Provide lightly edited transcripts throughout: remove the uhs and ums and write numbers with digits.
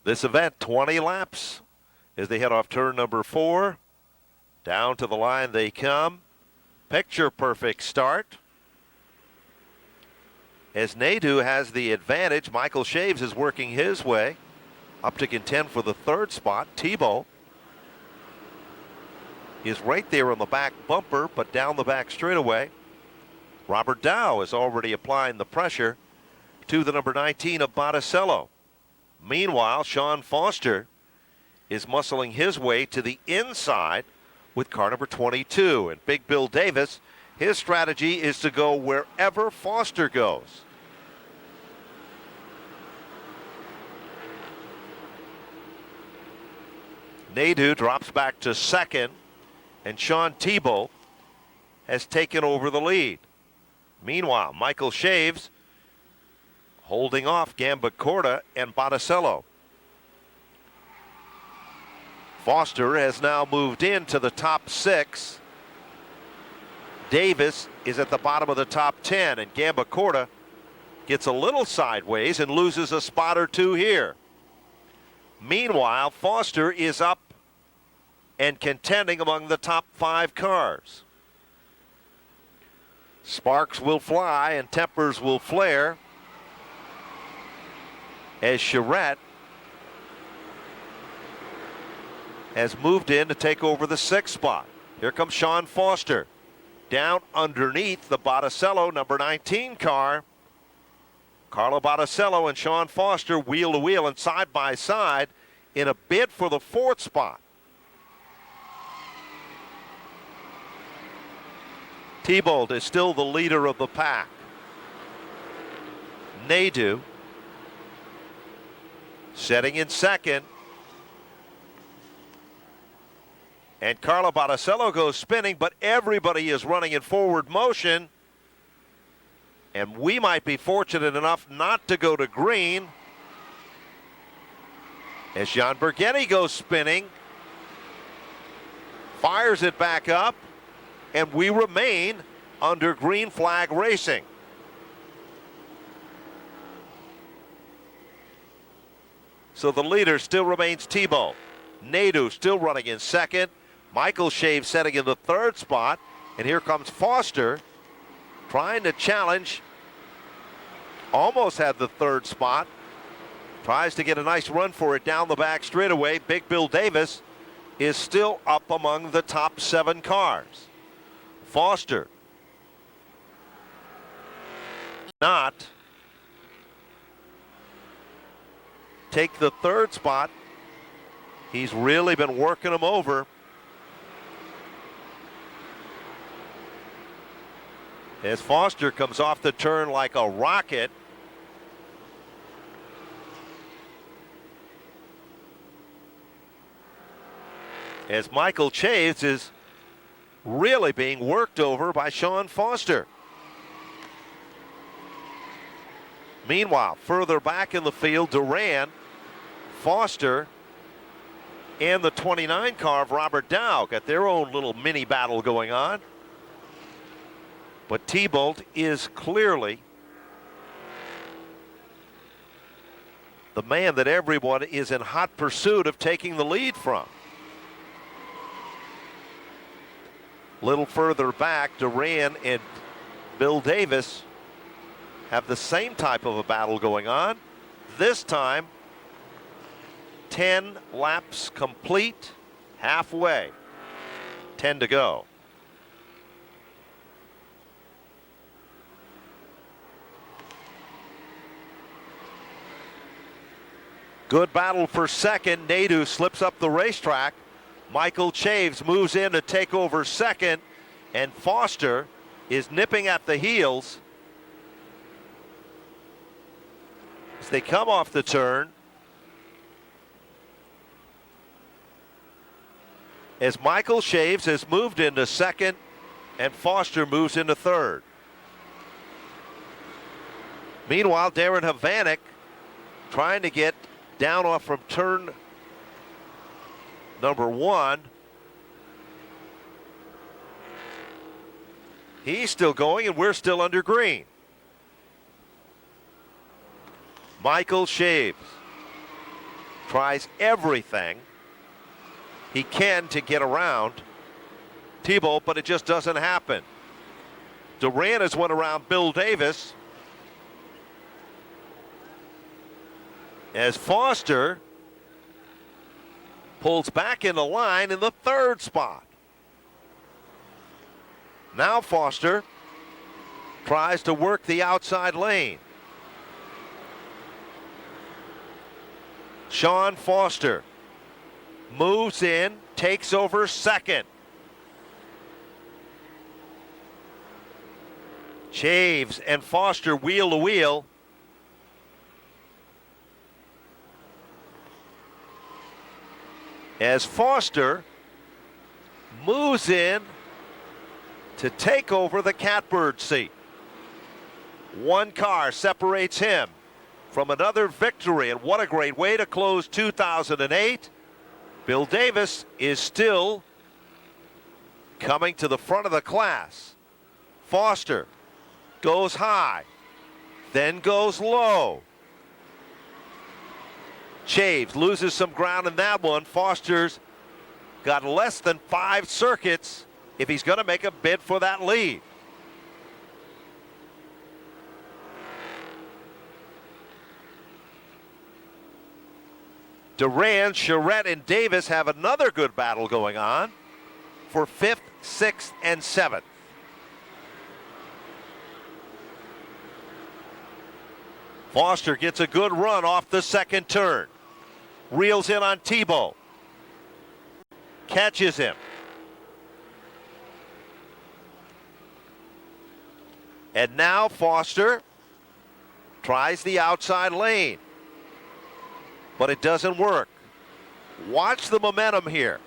this event, 20 laps as they head off turn number 4. Down to the line they come. Picture perfect start. As Nadeau has the advantage, Michael Shaves is working his way up to contend for the 3rd spot. Tebow is right there on the back bumper, but down the back straightaway. Robert Dow is already applying the pressure to the number 19 of Botticello. Meanwhile, Sean Foster is muscling his way to the inside with car number 22. And Big Bill Davis, his strategy is to go wherever Foster goes. Nadeau drops back to 2nd, and Sean Tebow has taken over the lead. Meanwhile, Michael Shaves holding off Gambacorta and Botticello. Foster has now moved into the top 6. Davis is at the bottom of the top 10, and Gambacorta gets a little sideways and loses a spot or 2 here. Meanwhile, Foster is up and contending among the top 5 cars. Sparks will fly and tempers will flare as Charette has moved in to take over the 6th spot. Here comes Sean Foster down underneath the Botticello number 19 car. Carlo Botticello and Sean Foster wheel to wheel and side by side in a bid for the 4th spot. Tebow is still the leader of the pack. Nadeau setting in 2nd. And Carlo Botticello goes spinning, but everybody is running in forward motion. And we might be fortunate enough not to go to green as Jean Bergetti goes spinning, fires it back up, and we remain under green flag racing. So the leader still remains Tebow. Nadeau still running in 2nd. Michael Shaves setting in the 3rd spot. And here comes Foster trying to challenge. Almost had the 3rd spot. Tries to get a nice run for it down the back straightaway. Big Bill Davis is still up among the top 7 cars. Foster not take the 3rd spot. He's really been working him over. As Foster comes off the turn like a rocket. As Michael Shaves is really being worked over by Sean Foster. Meanwhile, further back in the field, Duran, Foster, and the 29 car of Robert Dow got their own little mini battle going on. But Tebow is clearly the man that everyone is in hot pursuit of taking the lead from. Little further back, Duran and Bill Davis have the same type of a battle going on. This time, 10 laps complete, halfway, 10 to go. Good battle for 2nd. Nadeau slips up the racetrack. Michael Shaves moves in to take over 2nd, and Foster is nipping at the heels as they come off the turn. As Michael Shaves has moved into 2nd and Foster moves into 3rd. Meanwhile, Darren Havanek trying to get down off from turn number 1. He's still going, and we're still under green. Michael Shaves tries everything he can to get around Tebow, but it just doesn't happen. Durant has went around Bill Davis as Foster pulls back in the line in the third spot. Now Foster tries to work the outside lane. Sean Foster moves in, takes over second. Chaves and Foster wheel to wheel. As Foster moves in to take over the catbird seat. One car separates him from another victory, and what a great way to close 2008. Bill Davis is still coming to the front of the class. Foster goes high, then goes low. Chaves loses some ground in that one. Foster's got less than 5 circuits if he's going to make a bid for that lead. Duran, Charette, and Davis have another good battle going on for 5th, 6th, and 7th. Foster gets a good run off the second turn. Reels in on Tebow. Catches him. And now Foster tries the outside lane, but it doesn't work. Watch the momentum here.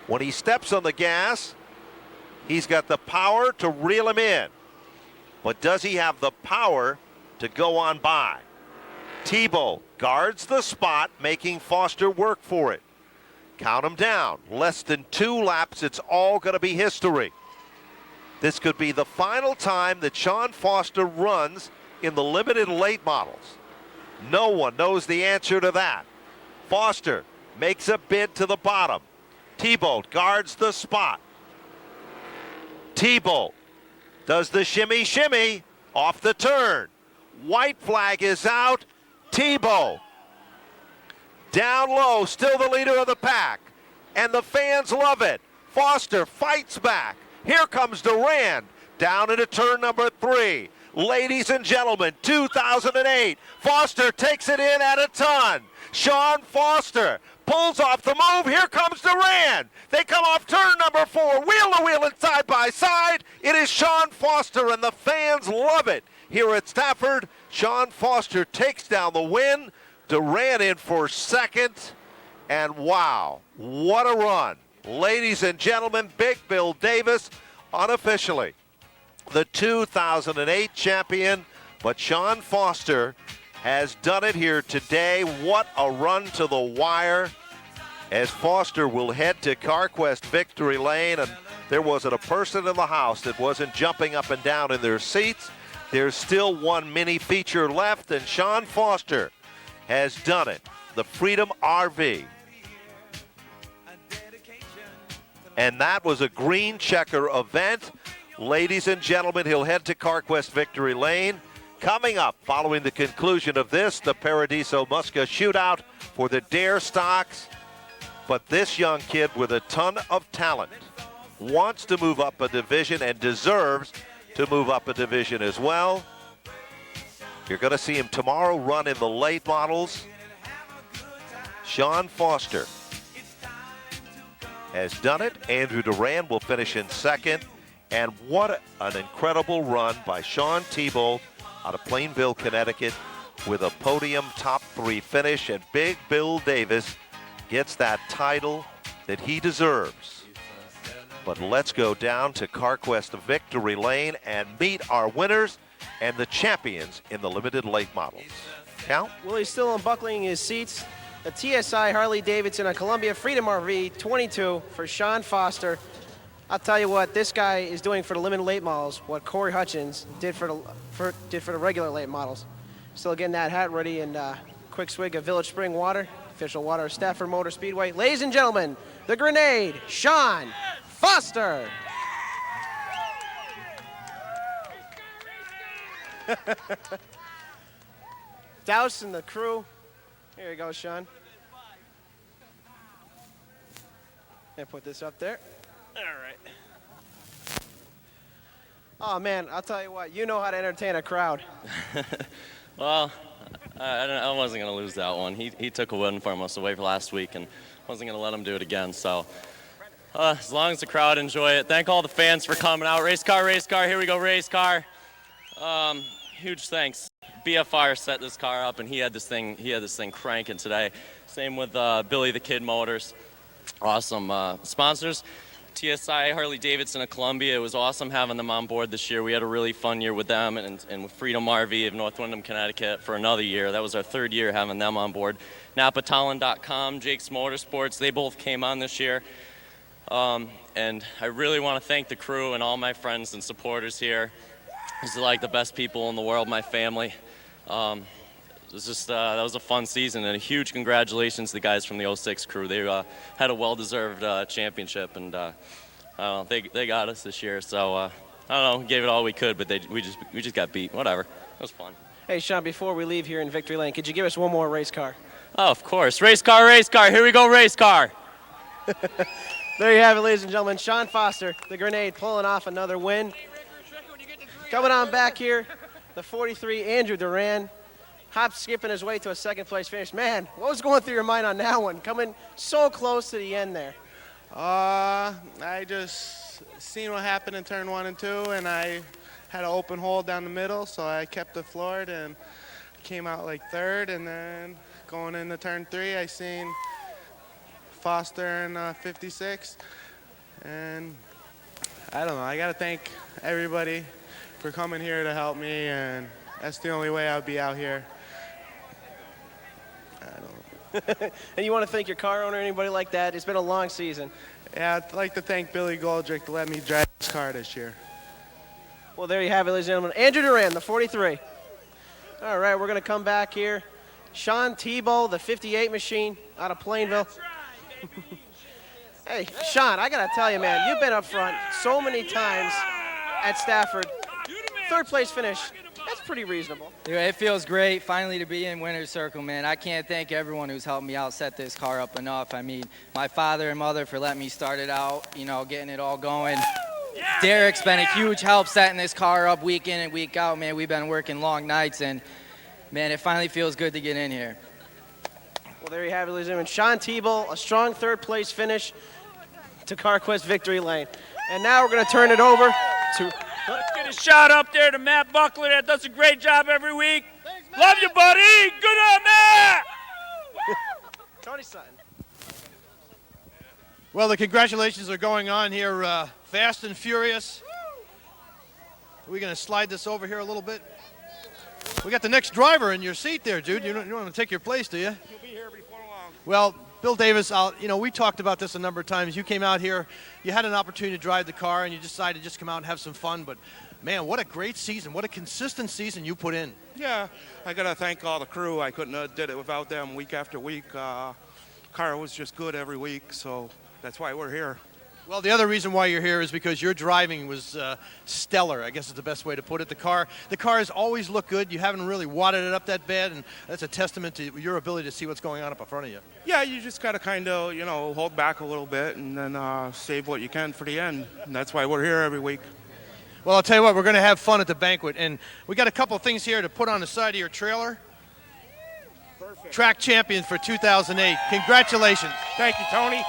When he steps on the gas, he's got the power to reel him in. But does he have the power to go on by? Tebow guards the spot, making Foster work for it. Count him down. Less than 2 laps, it's all going to be history. This could be the final time that Sean Foster runs in the limited late models. No one knows the answer to that. Foster makes a bid to the bottom. Tebow guards the spot. Tebow does the shimmy shimmy off the turn. White flag is out. Tebow down low, still the leader of the pack, and the fans love it. Foster fights back. Here comes Durand down into turn number 3. Ladies and gentlemen, 2008. Foster takes it in at a ton. Sean Foster pulls off the move. Here comes Durand. They come off turn number 4, wheel to wheel and side by side. It is Sean Foster, and the fans love it. Here at Stafford, Sean Foster takes down the win. Durand in for second. And wow, what a run. Ladies and gentlemen, Big Bill Davis, unofficially the 2008 champion, but Sean Foster has done it here today. What a run to the wire, as Foster will head to CarQuest Victory Lane, and there wasn't a person in the house that wasn't jumping up and down in their seats. There's still one mini feature left, and Sean Foster has done it. The Freedom RV. And that was a green checker event. Ladies and gentlemen, he'll head to CarQuest Victory Lane. Coming up, following the conclusion of this, the Paradiso Musca shootout for the Dare stocks. But this young kid with a ton of talent wants to move up a division and deserves to move up a division as well. You're going to see him tomorrow run in the late models. Sean Foster has done it. Andrew Durand will finish in second. And what an incredible run by Sean Tebow out of Plainville, Connecticut, with a podium top 3 finish. And Big Bill Davis gets that title that he deserves. But let's go down to CarQuest Victory Lane and meet our winners and the champions in the limited late models. Cal? Well, he's still unbuckling his seats. The TSI Harley Davidson, a Columbia Freedom RV 22 for Sean Foster. I'll tell you what, this guy is doing for the limited late models what Corey Hutchins did for the regular late models. Still getting that hat ready, and quick swig of Village Spring water. official water of Stafford Motor Speedway. Ladies and gentlemen, the Grenade, Sean Foster. Douse and the crew. Here you go, Sean. And put this up there. All right. Oh, man, I'll tell you what. You know how to entertain a crowd. Well, I wasn't going to lose that one. He took a win from us away for last week, and wasn't going to let him do it again. So as long as the crowd enjoy it. Thank all the fans for coming out. Race car, here we go, race car. Huge thanks. BFR set this car up, and he had this thing cranking today. Same with Billy the Kid Motors. Awesome sponsors. TSI, Harley Davidson of Columbia. It was awesome having them on board this year. We had a really fun year with them, and with Freedom RV of North Windham, Connecticut for another year. That was our third year having them on board. NapaTalon.com, Jake's Motorsports, they both came on this year. And I really want to thank the crew and all my friends and supporters here. These are like the best people in the world, my family. It was just, that was a fun season, and a huge congratulations to the guys from the 06 crew. They had a well-deserved championship, and they got us this year. So I don't know, gave it all we could, but we just got beat. Whatever, it was fun. Hey, Sean, before we leave here in Victory Lane, could you give us one more race car? Oh, of course. Race car, here we go, race car. There you have it, ladies and gentlemen. Sean Foster, the Grenade, pulling off another win. Coming on back here, the 43, Andrew Duran. Hop skipping his way to a second place finish. Man, what was going through your mind on that one? Coming so close to the end there. I just seen what happened in turn 1 and 2, and I had an open hole down the middle, so I kept it floored and came out like third. And then going into turn 3, I seen Foster in 56, and I don't know. I gotta thank everybody for coming here to help me, and that's the only way I'll be out here. And you want to thank your car owner, anybody like that? It's been a long season. Yeah, I'd like to thank Billy Goldrick to let me drive his car this year. Well, there you have it, ladies and gentlemen. Andrew Duran, the 43. All right, we're going to come back here. Sean Tebow, the 58 machine out of Plainville. Hey, Sean, I got to tell you, man, you've been up front so many times at Stafford. Third place finish. That's pretty reasonable. Dude, it feels great finally to be in winner's circle, man. I can't thank everyone who's helped me out set this car up enough. I mean, my father and mother for letting me start it out, you know, getting it all going. Derek's been a huge help setting this car up week in and week out, man. We've been working long nights, and, man, it finally feels good to get in here. Well, there you have it, ladies and gentlemen. Sean Tebow, a strong third place finish to CarQuest Victory Lane. And now we're going to turn it over to... Let's get a shout up there to Matt Buckler that does a great job every week. Thanks, love you, buddy. Good on Matt. Tony Sutton. Well, the congratulations are going on here fast and furious. We're going to slide this over here a little bit. We got the next driver in your seat there, dude. You don't want to take your place, do you? He'll be here before long. Well, Bill Davis, we talked about this a number of times. You came out here, you had an opportunity to drive the car, and you decided to just come out and have some fun. But, man, what a great season. What a consistent season you put in. Yeah, I got to thank all the crew. I couldn't have did it without them week after week. Car was just good every week, so that's why we're here. Well, the other reason why you're here is because your driving was stellar, I guess is the best way to put it. The cars always look good. You haven't really wadded it up that bad, and that's a testament to your ability to see what's going on up in front of you. Yeah, you just got to kind of, hold back a little bit and then save what you can for the end. And that's why we're here every week. Well, I'll tell you what, we're going to have fun at the banquet, and we got a couple of things here to put on the side of your trailer. Perfect. Track champion for 2008. Congratulations. Thank you, Tony.